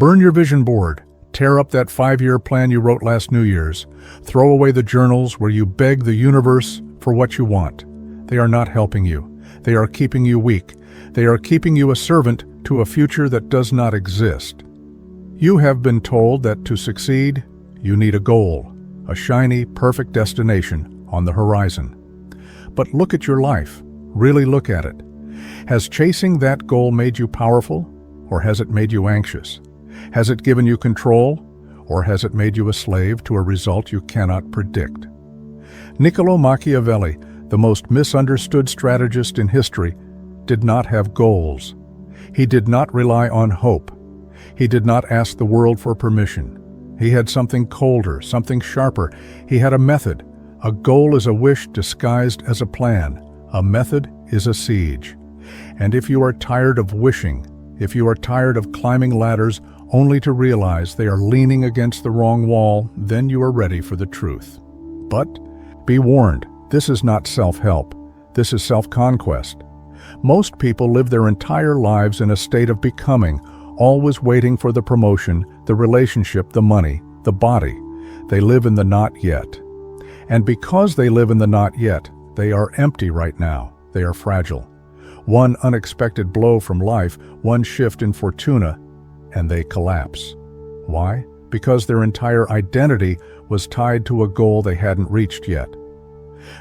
Burn your vision board. Tear up that 5-year plan you wrote last New Year's. Throw away the journals where you beg the universe for what you want. They are not helping you. They are keeping you weak. They are keeping you a servant to a future that does not exist. You have been told that to succeed, you need a goal, a shiny, perfect destination on the horizon. But look at your life. Really look at it. Has chasing that goal made you powerful, or has it made you anxious? Has it given you control, or has it made you a slave to a result you cannot predict? Niccolò Machiavelli, the most misunderstood strategist in history, did not have goals. He did not rely on hope. He did not ask the world for permission. He had something colder, something sharper. He had a method. A goal is a wish disguised as a plan. A method is a siege. And if you are tired of wishing, if you are tired of climbing ladders only to realize they are leaning against the wrong wall, then you are ready for the truth. But be warned, this is not self-help. This is self-conquest. Most people live their entire lives in a state of becoming, always waiting for the promotion, the relationship, the money, the body. They live in the not yet. And because they live in the not yet, they are empty right now. They are fragile. One unexpected blow from life, one shift in fortuna, and they collapse. Why? Because their entire identity was tied to a goal they hadn't reached yet.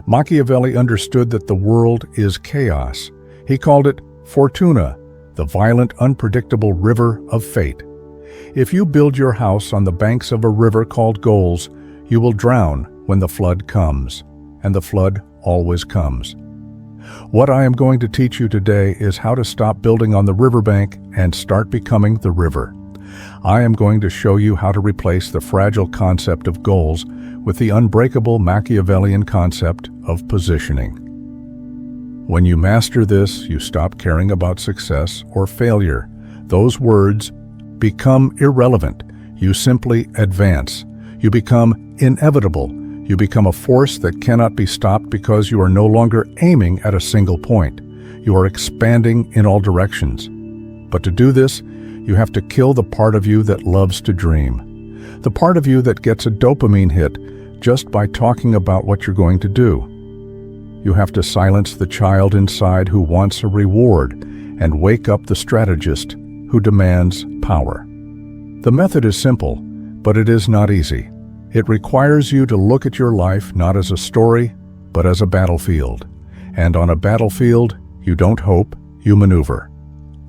Machiavelli understood that the world is chaos. He called it fortuna, the violent, unpredictable river of fate. If you build your house on the banks of a river called goals, you will drown when the flood comes, and the flood always comes. What I am going to teach you today is how to stop building on the riverbank and start becoming the river. I am going to show you how to replace the fragile concept of goals with the unbreakable Machiavellian concept of positioning. When you master this, you stop caring about success or failure. Those words become irrelevant. You simply advance. You become inevitable. You become a force that cannot be stopped because you are no longer aiming at a single point. You are expanding in all directions. But to do this, you have to kill the part of you that loves to dream. The part of you that gets a dopamine hit just by talking about what you're going to do. You have to silence the child inside who wants a reward and wake up the strategist who demands power. The method is simple, but it is not easy. It requires you to look at your life not as a story, but as a battlefield. And on a battlefield, you don't hope, you maneuver.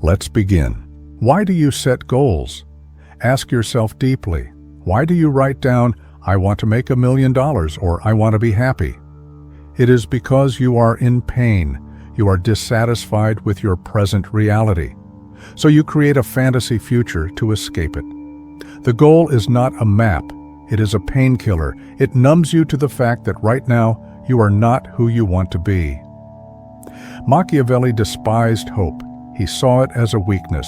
Let's begin. Why do you set goals? Ask yourself deeply. Why do you write down, I want to make $1 million, or I want to be happy? It is because you are in pain. You are dissatisfied with your present reality. So you create a fantasy future to escape it. The goal is not a map. It is a painkiller. It numbs you to the fact that right now you are not who you want to be. Machiavelli despised hope. He saw it as a weakness.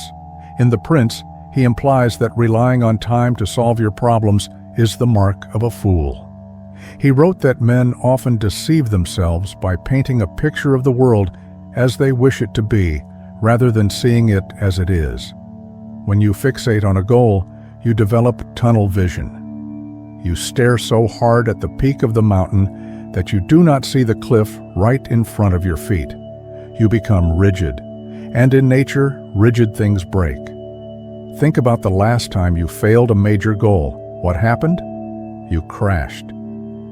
In The Prince, he implies that relying on time to solve your problems is the mark of a fool. He wrote that men often deceive themselves by painting a picture of the world as they wish it to be, rather than seeing it as it is. When you fixate on a goal, you develop tunnel vision. You stare so hard at the peak of the mountain that you do not see the cliff right in front of your feet. You become rigid. And in nature, rigid things break. Think about the last time you failed a major goal. What happened? You crashed.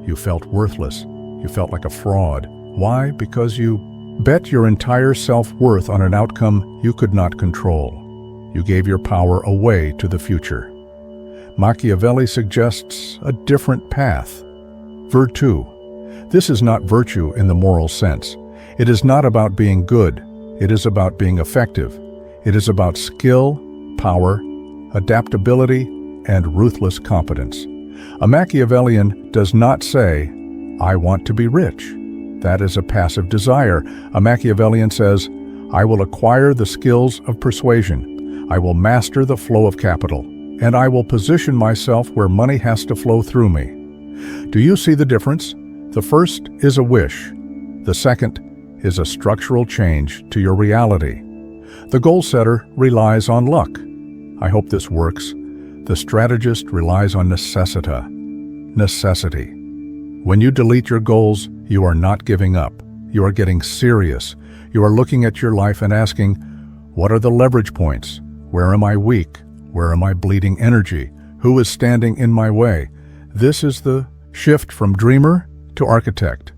You felt worthless. You felt like a fraud. Why? Because you bet your entire self-worth on an outcome you could not control. You gave your power away to the future. Machiavelli suggests a different path. Virtue. This is not virtue in the moral sense. It is not about being good. It is about being effective. It is about skill, power, adaptability, and ruthless competence. A Machiavellian does not say, I want to be rich. That is a passive desire. A Machiavellian says, I will acquire the skills of persuasion. I will master the flow of capital. And I will position myself where money has to flow through me. Do you see the difference? The first is a wish. The second is a structural change to your reality. The goal setter relies on luck. I hope this works. The strategist relies on necessity. When you delete your goals, you are not giving up. You are getting serious. You are looking at your life and asking, what are the leverage points? Where am I weak? Where am I bleeding energy? Who is standing in my way? This is the shift from dreamer to architect.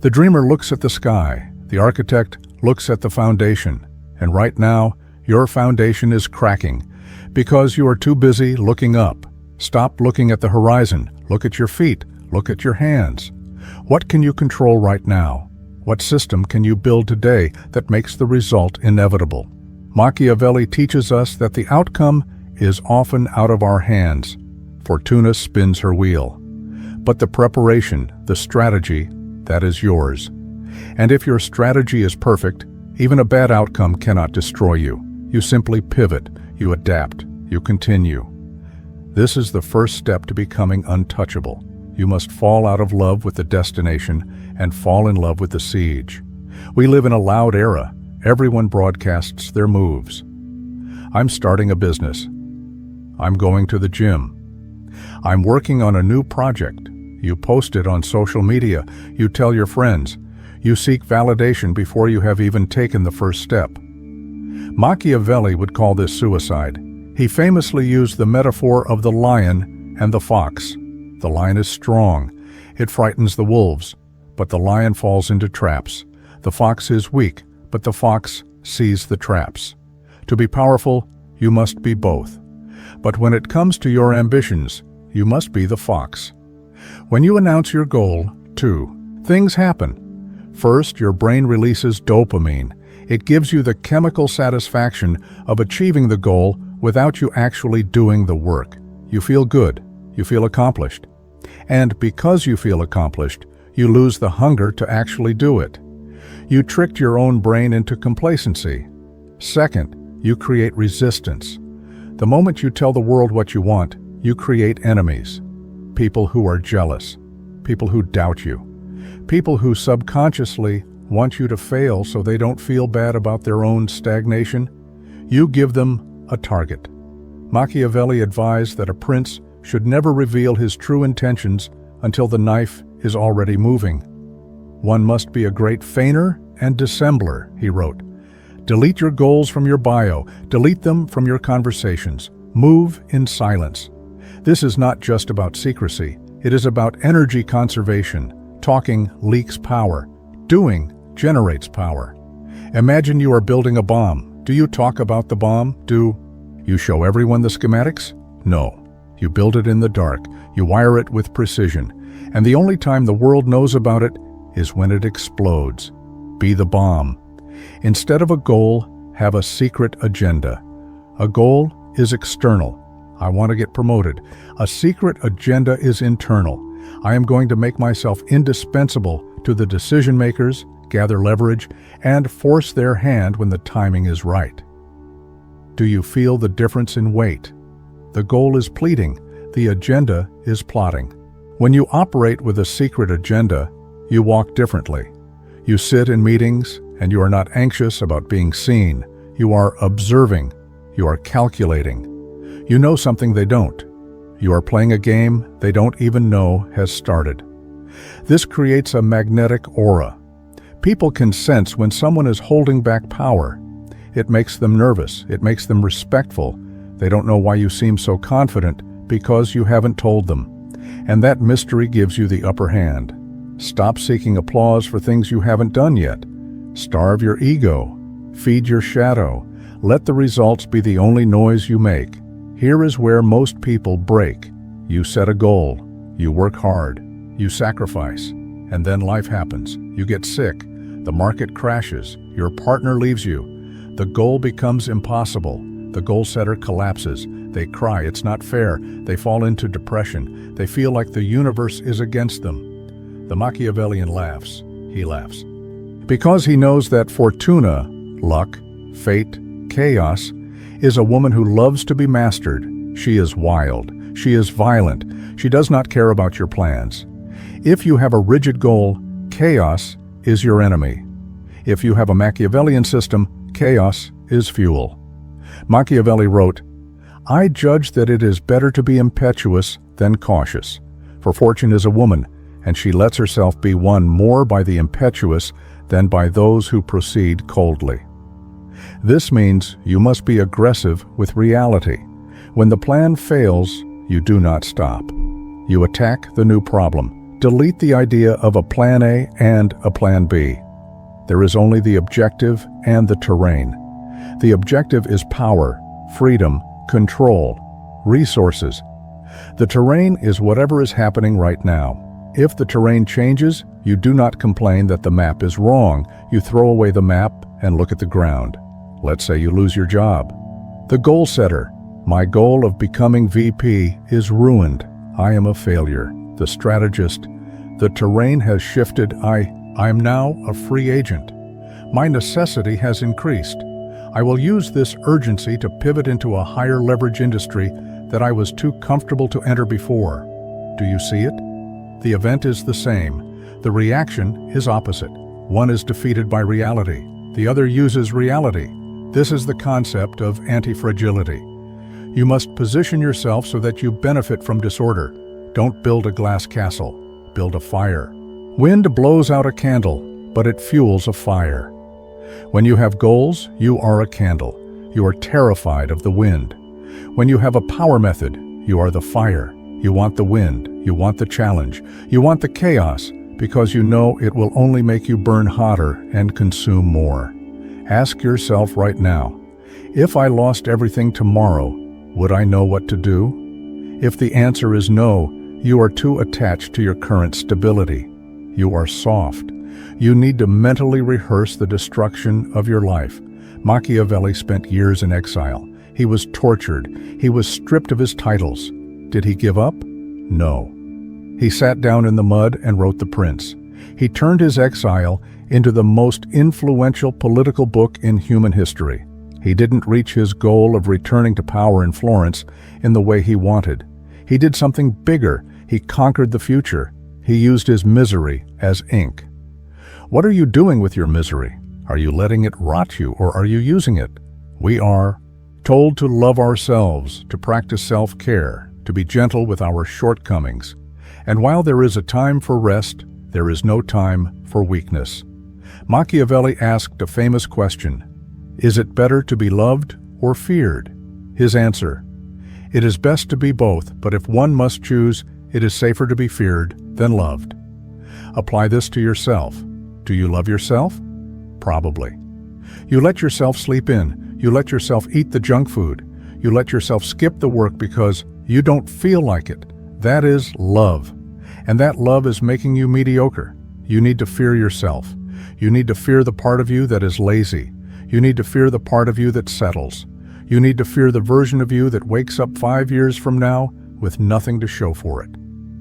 The dreamer looks at the sky. The architect looks at the foundation. And right now, your foundation is cracking because you are too busy looking up. Stop looking at the horizon. Look at your feet. Look at your hands. What can you control right now? What system can you build today that makes the result inevitable? Machiavelli teaches us that the outcome is often out of our hands. Fortuna spins her wheel. But the preparation, the strategy, that is yours. And if your strategy is perfect, even a bad outcome cannot destroy you. You simply pivot, you adapt, you continue. This is the first step to becoming untouchable. You must fall out of love with the destination and fall in love with the siege. We live in a loud era. Everyone broadcasts their moves. I'm starting a business. I'm going to the gym. I'm working on a new project. You post it on social media. You tell your friends. You seek validation before you have even taken the first step. Machiavelli would call this suicide. He famously used the metaphor of the lion and the fox. The lion is strong. It frightens the wolves, but the lion falls into traps. The fox is weak, but the fox sees the traps. To be powerful, you must be both. But when it comes to your ambitions, you must be the fox. When you announce your goal, two things happen. First, your brain releases dopamine. It gives you the chemical satisfaction of achieving the goal without you actually doing the work. You feel good. You feel accomplished. And because you feel accomplished, you lose the hunger to actually do it. You tricked your own brain into complacency. Second, you create resistance. The moment you tell the world what you want, you create enemies. People who are jealous. People who doubt you. People who subconsciously want you to fail so they don't feel bad about their own stagnation. You give them a target. Machiavelli advised that a prince should never reveal his true intentions until the knife is already moving. One must be a great feigner and dissembler, he wrote. Delete your goals from your bio. Delete them from your conversations. Move in silence. This is not just about secrecy. It is about energy conservation. Talking leaks power. Doing generates power. Imagine you are building a bomb. Do you talk about the bomb? Do you show everyone the schematics? No. You build it in the dark. You wire it with precision. And the only time the world knows about it is when it explodes. Be the bomb. Instead of a goal, have a secret agenda. A goal is external. I want to get promoted. A secret agenda is internal. I am going to make myself indispensable to the decision makers, gather leverage, and force their hand when the timing is right. Do you feel the difference in weight? The goal is pleading. The agenda is plotting. When you operate with a secret agenda, you walk differently. You sit in meetings, and you are not anxious about being seen. You are observing. You are calculating. You know something they don't. You are playing a game they don't even know has started. This creates a magnetic aura. People can sense when someone is holding back power. It makes them nervous. It makes them respectful. They don't know why you seem so confident because you haven't told them. And that mystery gives you the upper hand. Stop seeking applause for things you haven't done yet. Starve your ego. Feed your shadow. Let the results be the only noise you make. Here is where most people break. You set a goal. You work hard. You sacrifice. And then life happens. You get sick. The market crashes. Your partner leaves you. The goal becomes impossible. The goal setter collapses. They cry, it's not fair. They fall into depression. They feel like the universe is against them. The Machiavellian laughs. He laughs. Because he knows that fortuna, luck, fate, chaos, is a woman who loves to be mastered. She is wild. She is violent. She does not care about your plans. If you have a rigid goal, chaos is your enemy. If you have a Machiavellian system, chaos is fuel. Machiavelli wrote, I judge that it is better to be impetuous than cautious. For fortune is a woman, and she lets herself be won more by the impetuous than by those who proceed coldly. This means you must be aggressive with reality. When the plan fails, you do not stop. You attack the new problem. Delete the idea of a plan A and a plan B. There is only the objective and the terrain. The objective is power, freedom, control, resources. The terrain is whatever is happening right now. If the terrain changes, you do not complain that the map is wrong. You throw away the map and look at the ground. Let's say you lose your job. The goal setter. My goal of becoming VP is ruined. I am a failure. The strategist. The terrain has shifted. I am now a free agent. My necessity has increased. I will use this urgency to pivot into a higher leverage industry that I was too comfortable to enter before. Do you see it? The event is the same. The reaction is opposite. One is defeated by reality. The other uses reality. This is the concept of anti-fragility. You must position yourself so that you benefit from disorder. Don't build a glass castle. Build a fire. Wind blows out a candle, but it fuels a fire. When you have goals, you are a candle. You are terrified of the wind. When you have a power method, you are the fire. You want the wind. You want the challenge. You want the chaos, because you know it will only make you burn hotter and consume more. Ask yourself right now, if I lost everything tomorrow, would I know what to do? If the answer is no, you are too attached to your current stability. You are soft. You need to mentally rehearse the destruction of your life. Machiavelli spent years in exile. He was tortured. He was stripped of his titles. Did he give up? No. He sat down in the mud and wrote The Prince. He turned his exile into the most influential political book in human history. He didn't reach his goal of returning to power in Florence in the way he wanted. He did something bigger. He conquered the future. He used his misery as ink. What are you doing with your misery? Are you letting it rot you, or are you using it? We are told to love ourselves, to practice self-care, to be gentle with our shortcomings. And while there is a time for rest, there is no time for weakness. Machiavelli asked a famous question: is it better to be loved or feared? His answer: it is best to be both, but if one must choose, it is safer to be feared than loved. Apply this to yourself. Do you love yourself? Probably. You let yourself sleep in. You let yourself eat the junk food. You let yourself skip the work because you don't feel like it. That is love. And that love is making you mediocre. You need to fear yourself. You need to fear the part of you that is lazy. You need to fear the part of you that settles. You need to fear the version of you that wakes up 5 years from now with nothing to show for it.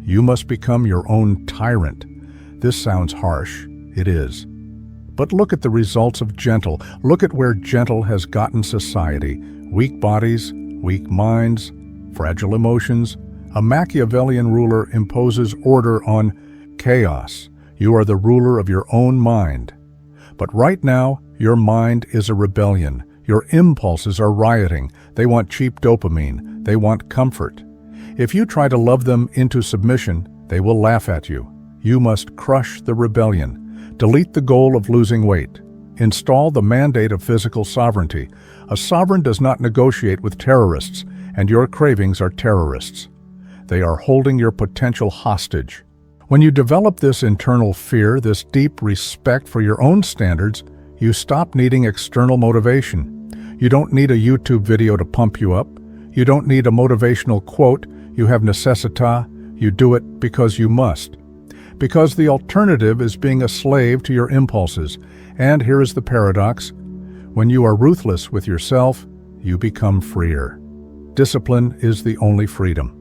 You must become your own tyrant. This sounds harsh. It is. But look at the results of gentle. Look at where gentle has gotten society. Weak bodies, weak minds, fragile emotions. A Machiavellian ruler imposes order on chaos. You are the ruler of your own mind. But right now, your mind is a rebellion. Your impulses are rioting. They want cheap dopamine. They want comfort. If you try to love them into submission, they will laugh at you. You must crush the rebellion. Delete the goal of losing weight. Install the mandate of physical sovereignty. A sovereign does not negotiate with terrorists, and your cravings are terrorists. They are holding your potential hostage. When you develop this internal fear, this deep respect for your own standards, you stop needing external motivation. You don't need a YouTube video to pump you up. You don't need a motivational quote. You have necessita. You do it because you must. Because the alternative is being a slave to your impulses. And here is the paradox. When you are ruthless with yourself, you become freer. Discipline is the only freedom.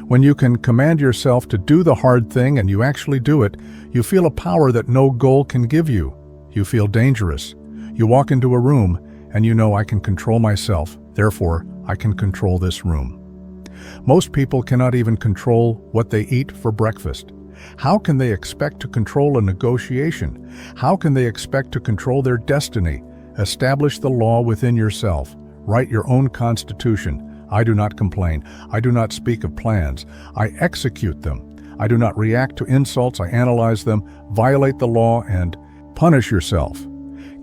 When you can command yourself to do the hard thing and you actually do it, you feel a power that no goal can give you. You feel dangerous. You walk into a room and you know, I can control myself, therefore I can control this room. Most people cannot even control what they eat for breakfast. How can they expect to control a negotiation? How can they expect to control their destiny? Establish the law within yourself. Write your own constitution. I do not complain. I do not speak of plans. I execute them. I do not react to insults. I analyze them, violate the law, and punish yourself.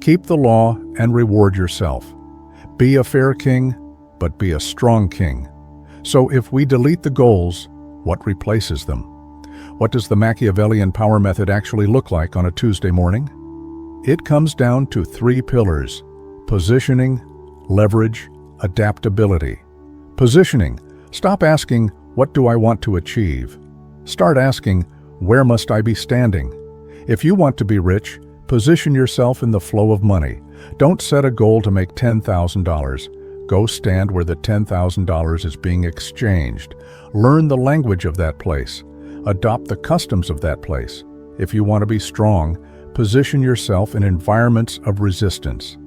Keep the law and reward yourself. Be a fair king, but be a strong king. So if we delete the goals, what replaces them? What does the Machiavellian power method actually look like on a Tuesday morning? It comes down to 3 pillars: positioning, leverage, adaptability. Positioning. Stop asking, what do I want to achieve? Start asking, where must I be standing? If you want to be rich, position yourself in the flow of money. Don't set a goal to make $10,000. Go stand where the $10,000 is being exchanged. Learn the language of that place. Adopt the customs of that place. If you want to be strong, position yourself in environments of resistance.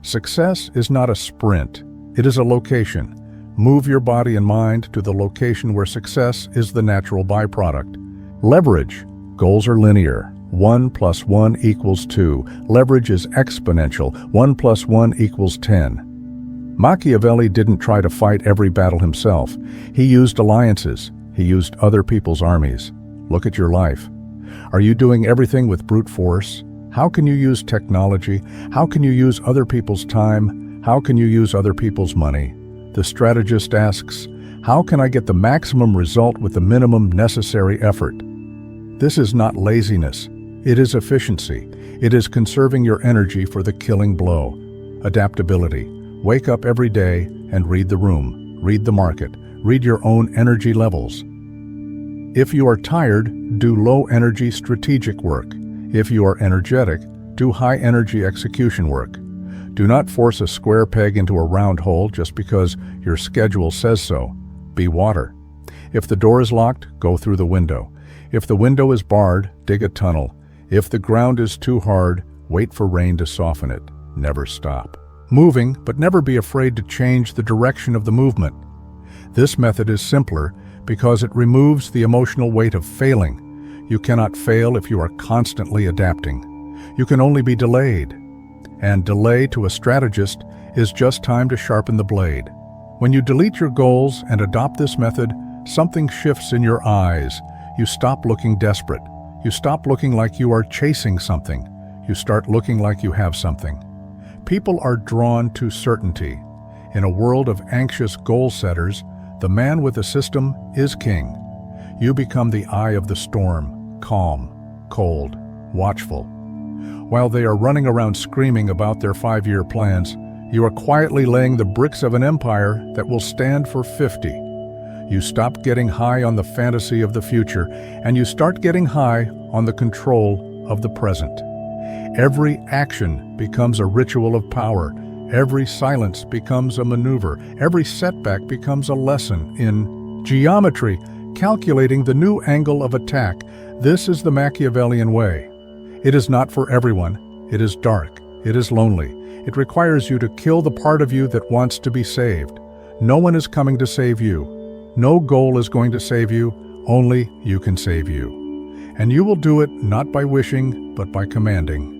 Success is not a sprint. It is a location. Move your body and mind to the location where success is the natural byproduct. Leverage. Goals are linear. 1 + 1 = 2. Leverage is exponential. 1 + 1 = 10. Machiavelli didn't try to fight every battle himself. He used alliances. He used other people's armies. Look at your life. Are you doing everything with brute force? How can you use technology? How can you use other people's time? How can you use other people's money? The strategist asks, how can I get the maximum result with the minimum necessary effort? This is not laziness. It is efficiency. It is conserving your energy for the killing blow. Adaptability. Wake up every day and read the room, read the market, read your own energy levels. If you are tired, do low-energy strategic work. If you are energetic, do high-energy execution work. Do not force a square peg into a round hole just because your schedule says so. Be water. If the door is locked, go through the window. If the window is barred, dig a tunnel. If the ground is too hard, wait for rain to soften it. Never stop moving, but never be afraid to change the direction of the movement. This method is simpler because it removes the emotional weight of failing. You cannot fail if you are constantly adapting. You can only be delayed. And delay to a strategist is just time to sharpen the blade. When you delete your goals and adopt this method, something shifts in your eyes. You stop looking desperate. You stop looking like you are chasing something. You start looking like you have something. People are drawn to certainty. In a world of anxious goal setters, the man with a system is king. You become the eye of the storm, calm, cold, watchful. While they are running around screaming about their 5-year plans, you are quietly laying the bricks of an empire that will stand for 50. You stop getting high on the fantasy of the future, and you start getting high on the control of the present. Every action becomes a ritual of power. Every silence becomes a maneuver. Every setback becomes a lesson in geometry, calculating the new angle of attack. This is the Machiavellian way. It is not for everyone. It is dark. It is lonely. It requires you to kill the part of you that wants to be saved. No one is coming to save you. No goal is going to save you. Only you can save you. And you will do it not by wishing, but by commanding.